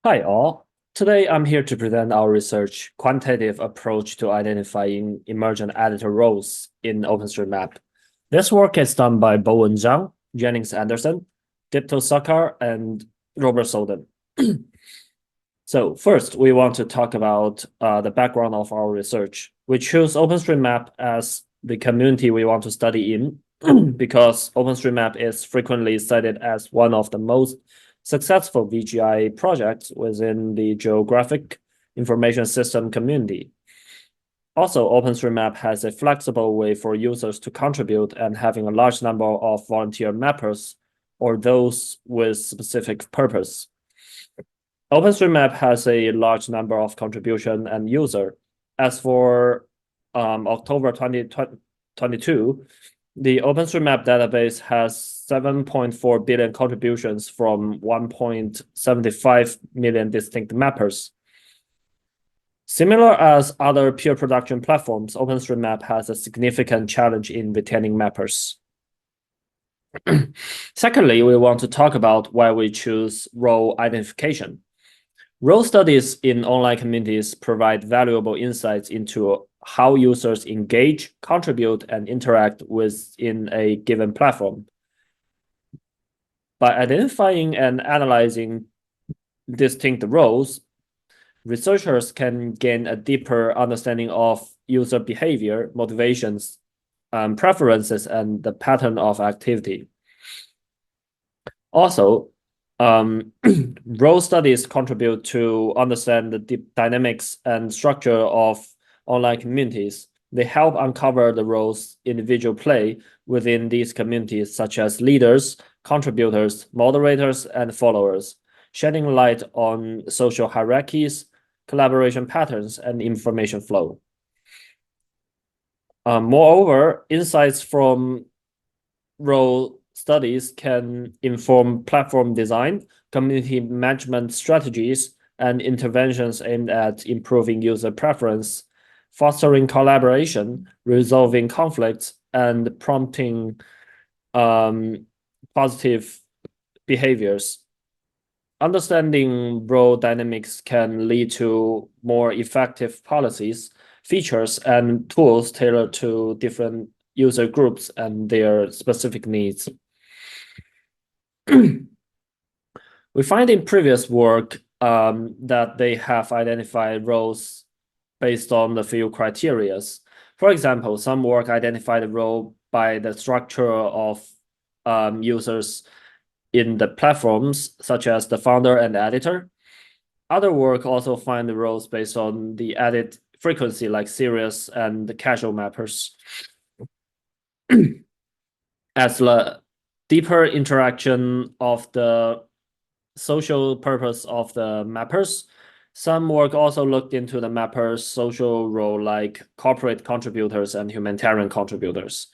Hi all. Today I'm here to present our research quantitative approach to identifying emergent editor roles in OpenStreetMap. This work is done by Bowen Zhang, Jennings Anderson, Dipto Sarkar, and Robert Soden. So first, we want to talk about the background of our research. We choose OpenStreetMap as the community we want to study in because OpenStreetMap is frequently cited as one of the most successful VGI projects within the geographic information system community. Also, OpenStreetMap has a flexible way for users to contribute, and having a large number of volunteer mappers or those with specific purpose. OpenStreetMap has a large number of contribution and user. As for October 2022, the OpenStreetMap database has 7.4 billion contributions from 1.75 million distinct mappers. Similar as other peer production platforms, OpenStreetMap has a significant challenge in retaining mappers. Secondly, we want to talk about why we choose role identification. Role studies in online communities provide valuable insights into how users engage, contribute, and interact within a given platform. By identifying and analyzing distinct roles, researchers can gain a deeper understanding of user behavior, motivations, preferences, and the pattern of activity. Also, role studies contribute to understand the dynamics and structure of online communities. They help uncover the roles individuals play within these communities, such as leaders, contributors, moderators, and followers, shedding light on social hierarchies, collaboration patterns, and information flow. Moreover, insights from role studies can inform platform design, community management strategies, and interventions aimed at improving user preference, fostering collaboration, resolving conflicts, and prompting positive behaviors. Understanding role dynamics can lead to more effective policies, features, and tools tailored to different user groups and their specific needs. We find in previous work that they have identified roles based on the few criteria. For example, some work identified a role by the structure of users in the platforms, such as the founder and editor. Other work also find the roles based on the edit frequency, like serious and casual mappers. As the deeper interaction of the social purpose of the mappers, some work also looked into the mappers' social role, like corporate contributors and humanitarian contributors.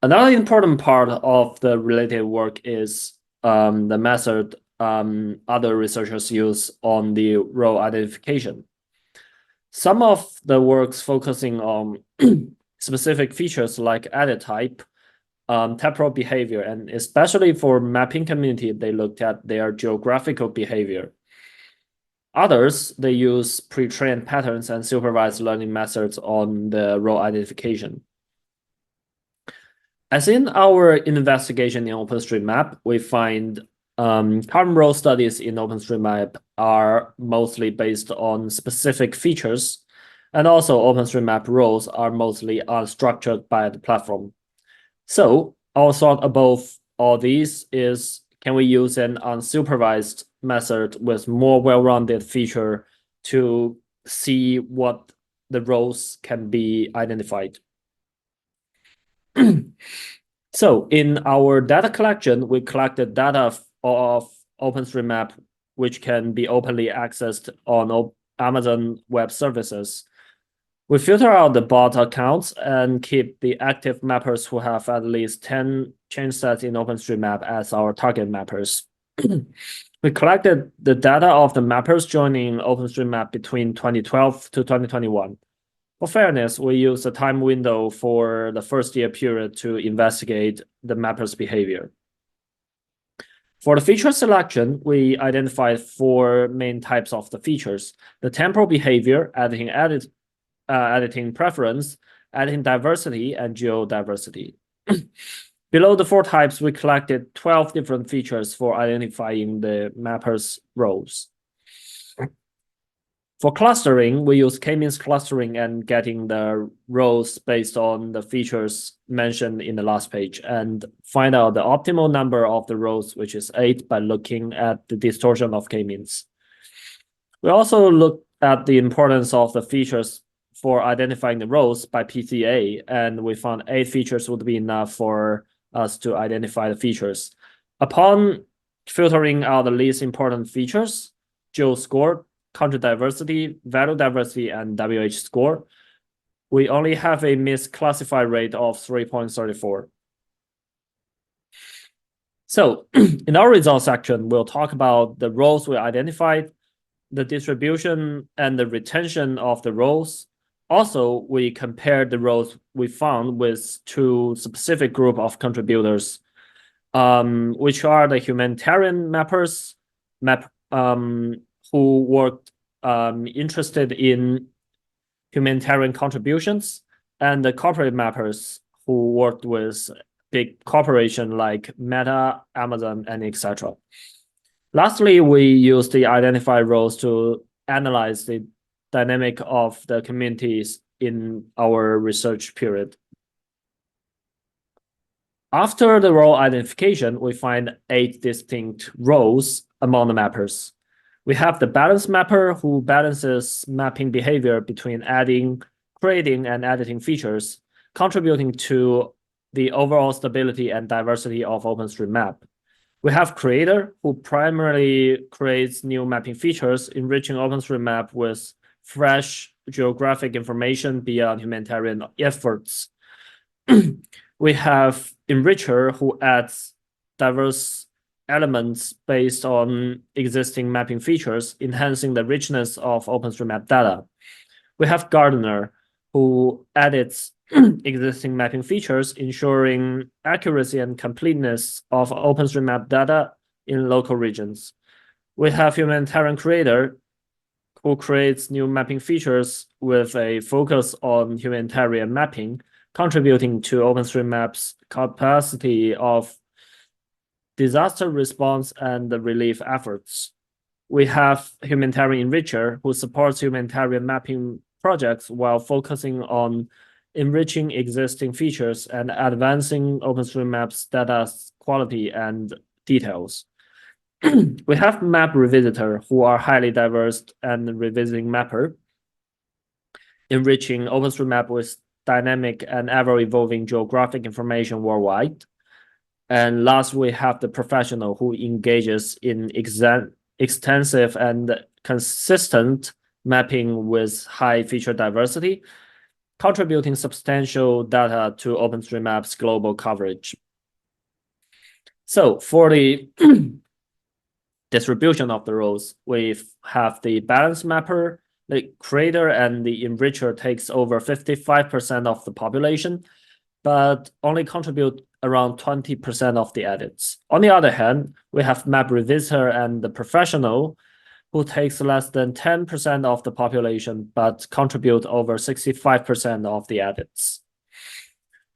Another important part of the related work is the method other researchers use on the role identification. Some of the works focusing on specific features like edit type, temporal behavior, and especially for mapping community, they looked at their geographical behavior. Others, they use pre-trained patterns and supervised learning methods on the role identification. As in our investigation in OpenStreetMap, we find current role studies in OpenStreetMap are mostly based on specific features, and also OpenStreetMap roles are mostly unstructured by the platform. So our thought above all these is, can we use an unsupervised method with more well-rounded feature to see what the roles can be identified? So in our data collection, we collected data of OpenStreetMap, which can be openly accessed on Amazon Web Services. We filter out the bot accounts and keep the active mappers who have at least 10 change sets in OpenStreetMap as our target mappers. We collected the data of the mappers joining OpenStreetMap between 2012 to 2021. For fairness, we use a time window for the first year period to investigate the mapper's behavior. For the feature selection, we identified 4 main types of the features: the temporal behavior, editing preference, editing diversity, and geodiversity. Below the 4 types, we collected 12 different features for identifying the mapper's roles. For clustering, we use k-means clustering and getting the rows based on the features mentioned in the last page, and find out the optimal number of the rows, which is 8, by looking at the distortion of k-means. We also looked at the importance of the features for identifying the rows by PCA, and we found 8 features would be enough for us to identify the features. Upon filtering out the least important features, geo score, country diversity, value diversity, and WH score, we only have a misclassified rate of 3.34. So in our results section, we'll talk about the roles we identified, the distribution and the retention of the roles. Also, we compared the roles we found with 2 specific group of contributors, which are the humanitarian mappers, who worked interested in humanitarian contributions, and the corporate mappers who worked with big corporations like Meta, Amazon, and etc. Lastly, we used the identified roles to analyze the dynamic of the communities in our research period. After the role identification, we find 8 distinct roles among the mappers. We have the balance mapper, who balances mapping behavior between adding, creating, and editing features, contributing to the overall stability and diversity of OpenStreetMap. We have creator, who primarily creates new mapping features, enriching OpenStreetMap with fresh geographic information beyond humanitarian efforts. We have enricher, who adds diverse elements based on existing mapping features, enhancing the richness of OpenStreetMap data. We have gardener, who edits existing mapping features, ensuring accuracy and completeness of OpenStreetMap data in local regions. We have humanitarian creator, who creates new mapping features with a focus on humanitarian mapping, contributing to OpenStreetMap's capacity of disaster response and the relief efforts. We have humanitarian enricher, who supports humanitarian mapping projects while focusing on enriching existing features and advancing OpenStreetMap's data quality and details. We have map revisitor, who are highly diverse and revisiting mapper, enriching OpenStreetMap with dynamic and ever-evolving geographic information worldwide. And last, we have the professional, who engages in extensive and consistent mapping with high feature diversity, contributing substantial data to OpenStreetMap's global coverage. So for the distribution of the roles, we have the balance mapper, the creator, and the enricher takes over 55% of the population, but only contribute around 20% of the edits. On the other hand, we have map revisitor and the professional, who takes less than 10% of the population, but contribute over 65% of the edits.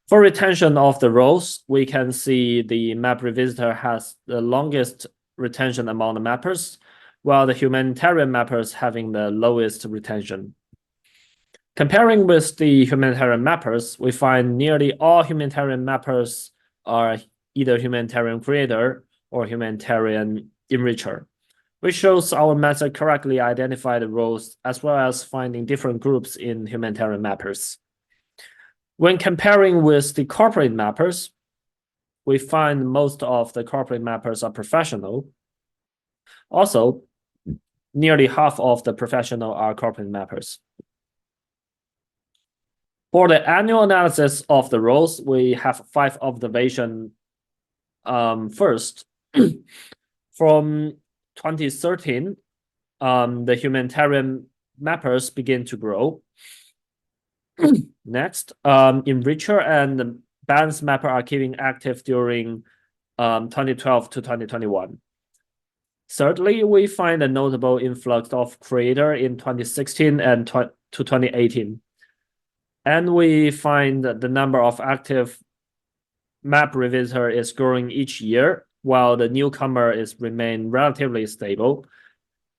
For retention of the roles, we can see the map revisitor has the longest retention among the mappers, while the humanitarian mappers having the lowest retention. Comparing with the humanitarian mappers, we find nearly all humanitarian mappers are either humanitarian creator or humanitarian enricher, which shows our method correctly identify the roles as well as finding different groups in humanitarian mappers. When comparing with the corporate mappers, we find most of the corporate mappers are professional. Also, nearly half of the professional are corporate mappers. For the annual analysis of the roles, we have 5 observations. First, from 2013, the humanitarian mappers begin to grow. Next, enricher and the balance mapper are keeping active during 2012 to 2021. Thirdly, we find a notable influx of creator in 2016 and to 2018. And we find that the number of active map revisitor is growing each year, while the newcomer is remain relatively stable.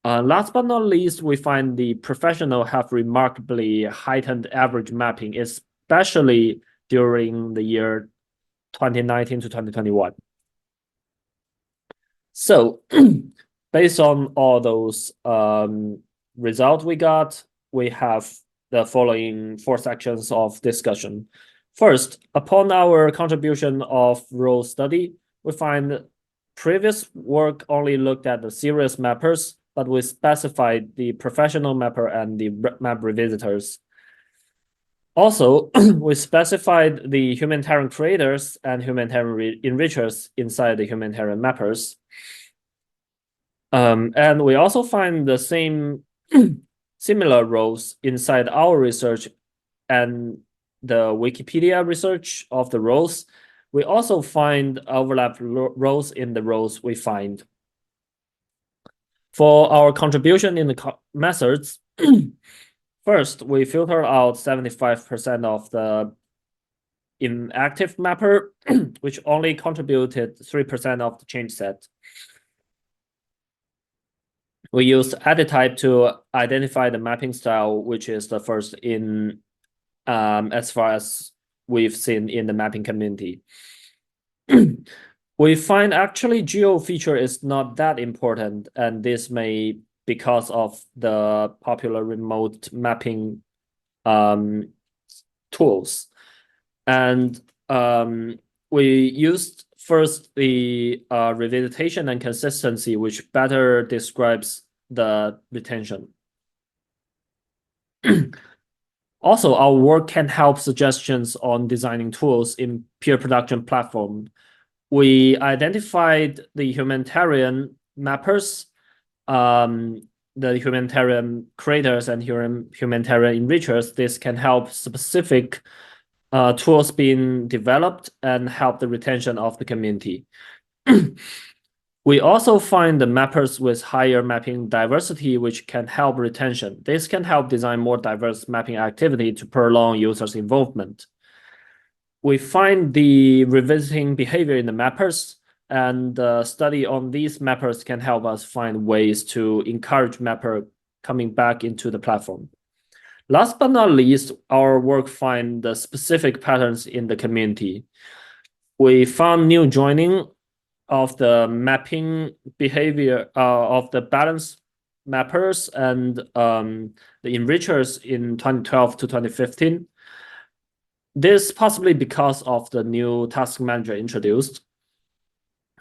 Last but not least, we find the professional have remarkably heightened average mapping, especially during the year 2019 to 2021. So based on all those results we got, we have the following 4 sections of discussion. First, upon our contribution of role study, we find previous work only looked at the serious mappers, but we specified the professional mapper and the map revisitors. Also, we specified the humanitarian creators and humanitarian enrichers inside the humanitarian mappers. And we also find the same similar roles inside our research and the Wikipedia research of the roles. We also find overlap roles in the roles we find. For our contribution in the methods, first, we filter out 75% of the inactive mapper, which only contributed 3% of the change set. We used edit type to identify the mapping style, which is the first in as far as we've seen in the mapping community. We find actually geo feature is not that important, and this may because of the popular remote mapping tools. And we used first the revisitation and consistency, which better describes the retention. Also, our work can help suggestions on designing tools in peer production platform. We identified the humanitarian mappers, the humanitarian creators and humanitarian enrichers. This can help specific tools being developed and help the retention of the community. We also find the mappers with higher mapping diversity, which can help retention. This can help design more diverse mapping activity to prolong users' involvement. We find the revisiting behavior in the mappers, and the study on these mappers can help us find ways to encourage mapper coming back into the platform. Last but not least, our work find the specific patterns in the community. We found new joining of the mapping behavior of the balance mappers and the enrichers in 2012 to 2015. This possibly because of the new task manager introduced.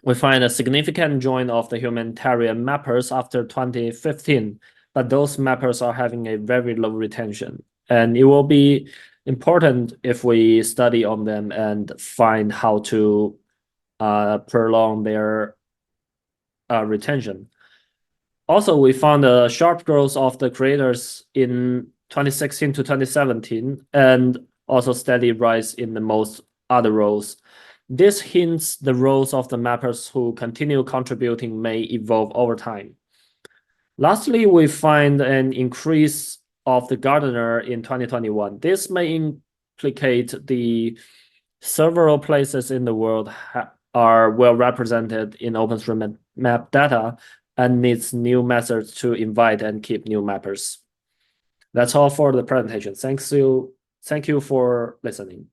We find a significant join of the humanitarian mappers after 2015, but those mappers are having a very low retention. And it will be important if we study on them and find how to prolong their retention. Also, we found a sharp growth of the creators in 2016 to 2017, and also steady rise in the most other roles. This hints the roles of the mappers who continue contributing may evolve over time. Lastly, we find an increase of the gardener in 2021. This may implicate the several places in the world are well represented in OpenStreetMap data and needs new methods to invite and keep new mappers. That's all for the presentation. Thank you for listening.